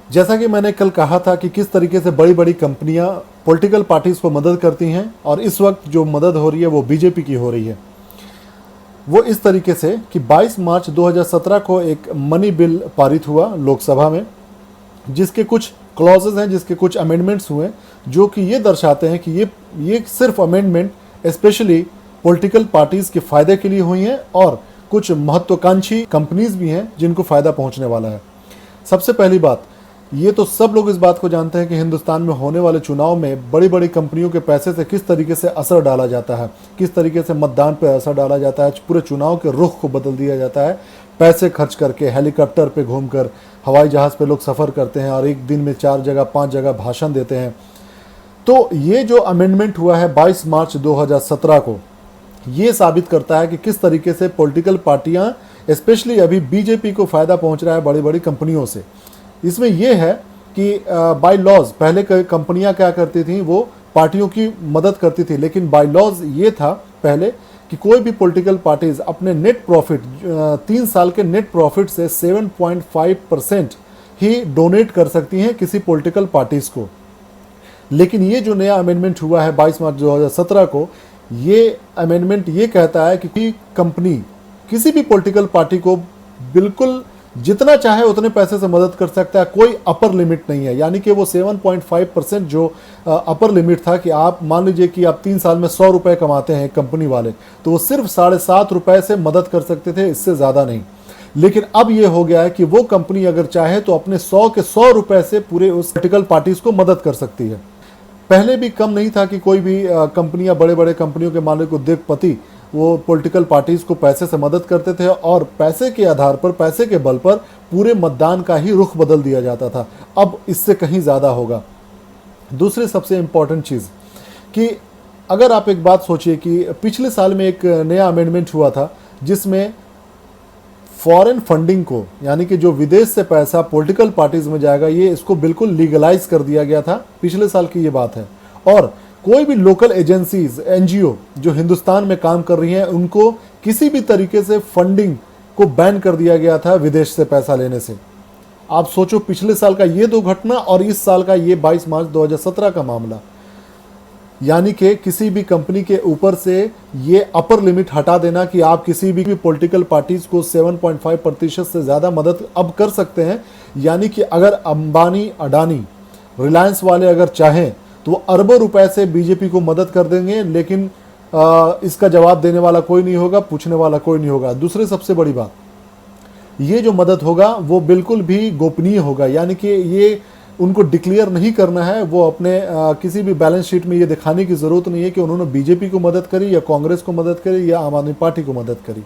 जैसा कि मैंने कल कहा था कि किस तरीके से बड़ी बड़ी कंपनियां पॉलिटिकल पार्टीज को मदद करती हैं, और इस वक्त जो मदद हो रही है वो बीजेपी की हो रही है। वो इस तरीके से कि 22 मार्च 2017 को एक मनी बिल पारित हुआ लोकसभा में, जिसके कुछ क्लॉजेज हैं, जिसके कुछ अमेंडमेंट्स हुए, जो कि ये दर्शाते हैं कि ये सिर्फ अमेंडमेंट स्पेशली पॉलिटिकल पार्टीज़ के फ़ायदे के लिए हुई हैं, और कुछ महत्वाकांक्षी कंपनीज भी हैं जिनको फ़ायदा पहुंचने वाला है। सबसे पहली बात, ये तो सब लोग इस बात को जानते हैं कि हिंदुस्तान में होने वाले चुनाव में बड़ी बड़ी कंपनियों के पैसे से किस तरीके से असर डाला जाता है, किस तरीके से मतदान पर असर डाला जाता है, पूरे चुनाव के रुख को बदल दिया जाता है। पैसे खर्च करके, हेलीकॉप्टर पे घूमकर, हवाई जहाज़ पे लोग सफ़र करते हैं और एक दिन में 4 जगह 5 जगह भाषण देते हैं। तो ये जो अमेंडमेंट हुआ है 22 मार्च 2017 को, ये साबित करता है कि किस तरीके से पॉलिटिकल पार्टियां, स्पेशली अभी बीजेपी को फ़ायदा पहुंच रहा है बड़ी बड़ी कंपनियों से। इसमें यह है कि बाय लॉज पहले कंपनियां क्या करती थी, वो पार्टियों की मदद करती थी, लेकिन बाय लॉज ये था पहले कि कोई भी पॉलिटिकल पार्टीज अपने नेट प्रॉफिट 3 साल के नेट प्रॉफिट से 7.5% ही डोनेट कर सकती हैं किसी पॉलिटिकल पार्टीज को। लेकिन ये जो नया अमेंडमेंट हुआ है 22 मार्च 2017 को, ये अमेंडमेंट ये कहता है कि कंपनी किसी भी पॉलिटिकल पार्टी को बिल्कुल जितना चाहे उतने पैसे से मदद कर सकता है, कोई अपर लिमिट नहीं है। यानी कि वो 7.5% जो अपर लिमिट था कि आप मान लीजिए कि आप 3 साल में 100 रुपये कमाते हैं कंपनी वाले, तो वो सिर्फ 7.5 रुपये से मदद कर सकते थे, इससे ज़्यादा नहीं। लेकिन अब ये हो गया है कि वो कंपनी अगर चाहे तो अपने 100 के 100 रुपये से पूरे उस पॉलिटिकल पार्टीज को मदद कर सकती है। पहले भी कम नहीं था कि कोई भी कंपनियां, बड़े बड़े कंपनियों के मालिक, उद्योगपति, वो पॉलिटिकल पार्टीज को पैसे से मदद करते थे, और पैसे के आधार पर, पैसे के बल पर पूरे मतदान का ही रुख बदल दिया जाता था। अब इससे कहीं ज़्यादा होगा। दूसरी सबसे इम्पॉर्टेंट चीज़ कि अगर आप एक बात सोचिए कि पिछले साल में एक नया अमेंडमेंट हुआ था जिसमें फॉरेन फंडिंग को, यानी कि जो विदेश से पैसा पॉलिटिकल पार्टीज में जाएगा, ये इसको बिल्कुल लीगलाइज कर दिया गया था। पिछले साल की ये बात है। और कोई भी लोकल एजेंसीज, एनजीओ जो हिंदुस्तान में काम कर रही हैं, उनको किसी भी तरीके से फंडिंग को बैन कर दिया गया था विदेश से पैसा लेने से। आप सोचो, पिछले साल का ये 2 घटना और इस साल का ये 22 मार्च 2017 का मामला। यानी कि किसी भी कंपनी के ऊपर से ये अपर लिमिट हटा देना कि आप किसी भी पॉलिटिकल पार्टीज को 7.5% से ज़्यादा मदद अब कर सकते हैं। यानी कि अगर अंबानी, अडानी, रिलायंस वाले अगर चाहें तो वो अरबों रुपए से बीजेपी को मदद कर देंगे, लेकिन इसका जवाब देने वाला कोई नहीं होगा, पूछने वाला कोई नहीं होगा। दूसरी सबसे बड़ी बात, ये जो मदद होगा वो बिल्कुल भी गोपनीय होगा। यानी कि ये उनको डिक्लेयर नहीं करना है, वो अपने किसी भी बैलेंस शीट में ये दिखाने की ज़रूरत नहीं है कि उन्होंने बीजेपी को मदद करी या कांग्रेस को मदद करी या आम आदमी पार्टी को मदद करी।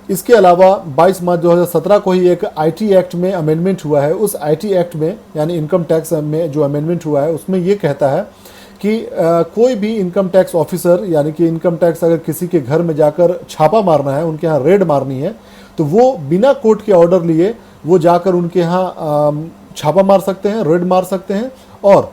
इसके अलावा 22 मार्च 2017 को ही एक आईटी एक्ट में अमेंडमेंट हुआ है। उस आईटी एक्ट में, यानी इनकम टैक्स में जो अमेंडमेंट हुआ है, उसमें ये कहता है कि कोई भी इनकम टैक्स ऑफिसर, यानी कि इनकम टैक्स अगर किसी के घर में जाकर छापा मारना है, उनके यहाँ रेड मारनी है, तो वो बिना कोर्ट के ऑर्डर लिए वो जाकर उनके यहाँ छापा मार सकते हैं, रेड मार सकते हैं, और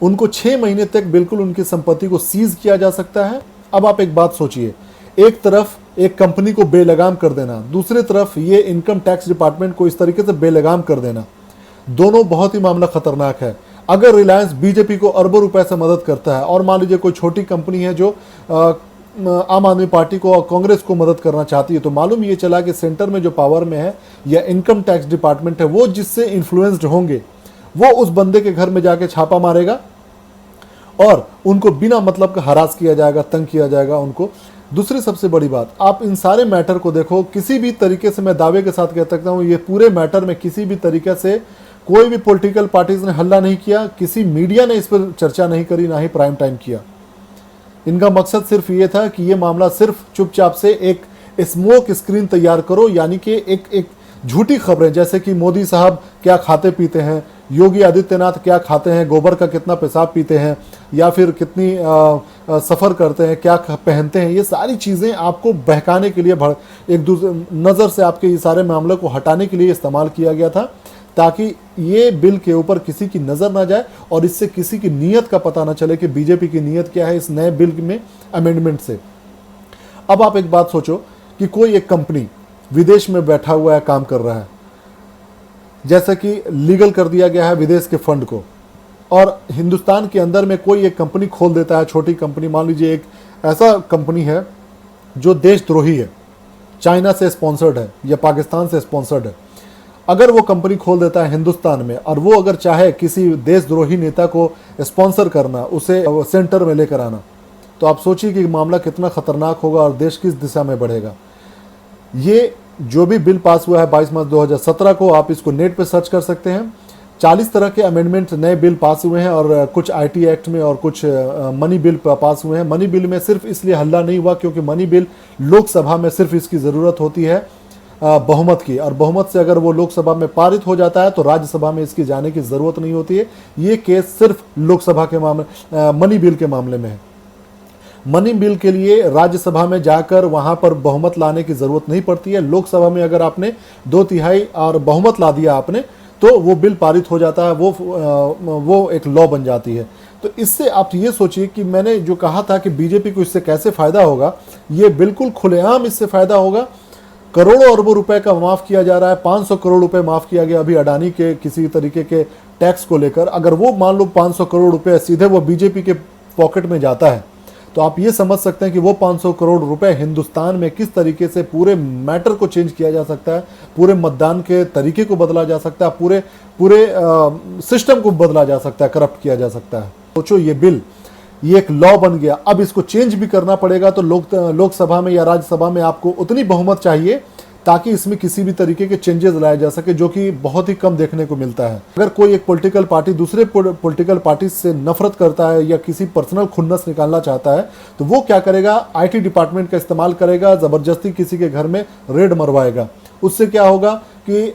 उनको 6 महीने तक बिल्कुल उनकी संपत्ति को सीज किया जा सकता है। अब आप एक बात सोचिए, एक तरफ एक कंपनी को बेलगाम कर देना, दूसरी तरफ ये इनकम टैक्स डिपार्टमेंट को इस तरीके से बेलगाम कर देना, दोनों बहुत ही मामला खतरनाक है। अगर रिलायंस बीजेपी को अरबों रुपए से मदद करता है, और मान लीजिए कोई छोटी कंपनी है जो आम आदमी पार्टी को और कांग्रेस को मदद करना चाहती है, तो मालूम ये चला कि सेंटर में जो पावर में है या इनकम टैक्स डिपार्टमेंट है, वो जिससे इन्फ्लुएंस्ड होंगे, वो उस बंदे के घर में जाके छापा मारेगा और उनको बिना मतलब का हरास किया जाएगा, तंग किया जाएगा उनको। दूसरी सबसे बड़ी बात, आप इन सारे मैटर को देखो, किसी भी तरीके से मैं दावे के साथ कह सकता हूँ, ये पूरे मैटर में किसी भी तरीके से कोई भी पॉलिटिकल पार्टीज ने हल्ला नहीं किया, किसी मीडिया ने इस पर चर्चा नहीं करी, ना ही प्राइम टाइम किया। इनका मकसद सिर्फ ये था कि ये मामला सिर्फ चुपचाप से एक स्मोक स्क्रीन तैयार करो, यानी कि एक झूठी खबरें, जैसे कि मोदी साहब क्या खाते पीते हैं, योगी आदित्यनाथ क्या खाते हैं, गोबर का कितना पेशाब पीते हैं, या फिर कितनी सफ़र करते हैं, क्या पहनते हैं, ये सारी चीज़ें आपको बहकाने के लिए, एक दूसरे नज़र से आपके ये सारे मामले को हटाने के लिए इस्तेमाल किया गया था, ताकि ये बिल के ऊपर किसी की नज़र ना जाए और इससे किसी की नीयत का पता ना चले कि बीजेपी की नीयत क्या है इस नए बिल में अमेंडमेंट से। अब आप एक बात सोचो कि कोई एक कंपनी विदेश में बैठा हुआ है, काम कर रहा है, जैसे कि लीगल कर दिया गया है विदेश के फंड को, और हिंदुस्तान के अंदर में कोई एक कंपनी खोल देता है, छोटी कंपनी, मान लीजिए एक ऐसा कंपनी है जो देशद्रोही है, चाइना से स्पॉन्सर्ड है या पाकिस्तान से स्पॉन्सर्ड है, अगर वो कंपनी खोल देता है हिंदुस्तान में और वो अगर चाहे किसी देशद्रोही नेता को स्पॉन्सर करना, उसे सेंटर में लेकर आना, तो आप सोचिए कि मामला कितना खतरनाक होगा और देश किस दिशा में बढ़ेगा। ये जो भी बिल पास हुआ है 22 मार्च 2017 को, आप इसको नेट पे सर्च कर सकते हैं। 40 तरह के अमेंडमेंट नए बिल पास हुए हैं और कुछ आईटी एक्ट में और कुछ मनी बिल पास हुए हैं। मनी बिल में सिर्फ इसलिए हल्ला नहीं हुआ क्योंकि मनी बिल लोकसभा में सिर्फ इसकी ज़रूरत होती है बहुमत की, और बहुमत से अगर वो लोकसभा में पारित हो जाता है तो राज्यसभा में इसकी जाने की ज़रूरत नहीं होती है। ये केस सिर्फ लोकसभा के मामले मनी बिल के मामले में है। मनी बिल के लिए राज्यसभा में जाकर वहां पर बहुमत लाने की ज़रूरत नहीं पड़ती है। लोकसभा में अगर आपने 2/3 और बहुमत ला दिया आपने, तो वो बिल पारित हो जाता है, वो एक लॉ बन जाती है। तो इससे आप ये सोचिए कि मैंने जो कहा था कि बीजेपी को इससे कैसे फ़ायदा होगा, ये बिल्कुल खुलेआम इससे फ़ायदा होगा। करोड़ों अरबों रुपए का माफ़ किया जा रहा है। 500 करोड़ रुपए माफ़ किया गया अभी अडानी के किसी तरीके के टैक्स को लेकर। अगर वो मान लो 500 करोड़ रुपए सीधे वो बीजेपी के पॉकेट में जाता है, तो आप ये समझ सकते हैं कि वो 500 करोड़ रुपए हिंदुस्तान में किस तरीके से पूरे मैटर को चेंज किया जा सकता है, पूरे मतदान के तरीके को बदला जा सकता है, पूरे सिस्टम को बदला जा सकता है, करप्ट किया जा सकता है। सोचो ये बिल, ये एक लॉ बन गया। अब इसको चेंज भी करना पड़ेगा, तो लोकसभा में या राज्यसभा में आपको उतनी बहुमत चाहिए ताकि इसमें किसी भी तरीके के चेंजेस लाए जा सके, जो कि बहुत ही कम देखने को मिलता है। अगर कोई एक पॉलिटिकल पार्टी दूसरे पॉलिटिकल पार्टी से नफरत करता है या किसी पर्सनल खुन्नस निकालना चाहता है, तो वो क्या करेगा, आईटी डिपार्टमेंट का इस्तेमाल करेगा, ज़बरदस्ती किसी के घर में रेड मरवाएगा। उससे क्या होगा कि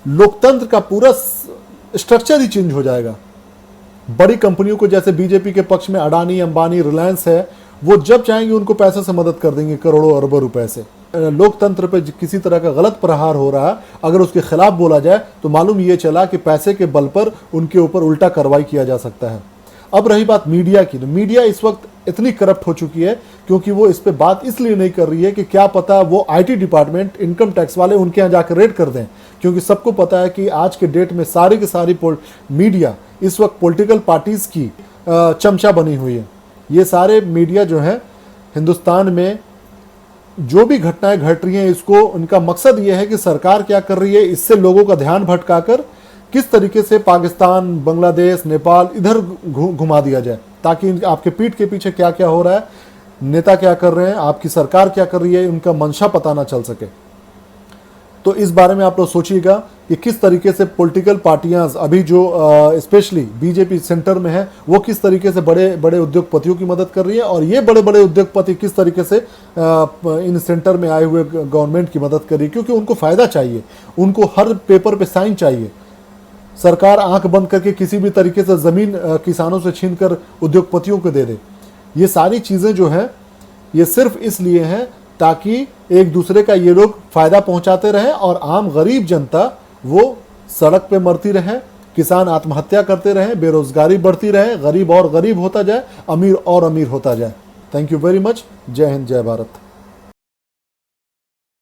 लोकतंत्र का पूरा स्ट्रक्चर ही चेंज हो जाएगा। बड़ी कंपनियों को, जैसे बीजेपी के पक्ष में अडानी, अंबानी, रिलायंस है, वो जब चाहेंगे उनको पैसे से मदद कर देंगे, करोड़ों अरबों रुपए से। लोकतंत्र पे किसी तरह का गलत प्रहार हो रहा है, अगर उसके खिलाफ बोला जाए तो मालूम ये चला कि पैसे के बल पर उनके ऊपर उल्टा कार्रवाई किया जा सकता है। अब रही बात मीडिया की, तो मीडिया इस वक्त इतनी करप्ट हो चुकी है क्योंकि वो इस पे बात इसलिए नहीं कर रही है कि क्या पता वो आईटी डिपार्टमेंट, इनकम टैक्स वाले उनके यहाँ जाकर रेड कर दें, क्योंकि सबको पता है कि आज के डेट में सारी की सारी मीडिया इस वक्त पॉलिटिकल पार्टीज की चमचा बनी हुई है। ये सारे मीडिया जो है हिंदुस्तान में जो भी घटनाएं घट रही हैं, इसको उनका मकसद ये है कि सरकार क्या कर रही है, इससे लोगों का ध्यान भटकाकर किस तरीके से पाकिस्तान, बांग्लादेश, नेपाल इधर घुमा दिया जाए, ताकि आपके पीठ के पीछे क्या क्या हो रहा है, नेता क्या कर रहे हैं, आपकी सरकार क्या कर रही है, उनका मंशा पता ना चल सके। तो इस बारे में आप लोग सोचिएगा कि किस तरीके से पॉलिटिकल पार्टियां अभी जो स्पेशली बीजेपी सेंटर में है, वो किस तरीके से बड़े बड़े उद्योगपतियों की मदद कर रही है, और ये बड़े बड़े उद्योगपति किस तरीके से इन सेंटर में आए हुए गवर्नमेंट की मदद कर रही है, क्योंकि उनको फ़ायदा चाहिए, उनको हर पेपर पे साइन चाहिए। सरकार आंख बंद करके किसी भी तरीके से ज़मीन किसानों से छीन कर उद्योगपतियों को दे दे। ये सारी चीज़ें जो हैं ये सिर्फ इसलिए हैं ताकि एक दूसरे का ये लोग फ़ायदा पहुंचाते रहें और आम गरीब जनता वो सड़क पे मरती रहे, किसान आत्महत्या करते रहें, बेरोजगारी बढ़ती रहे, गरीब और गरीब होता जाए, अमीर और अमीर होता जाए। Thank you very much. जय हिंद, जय भारत।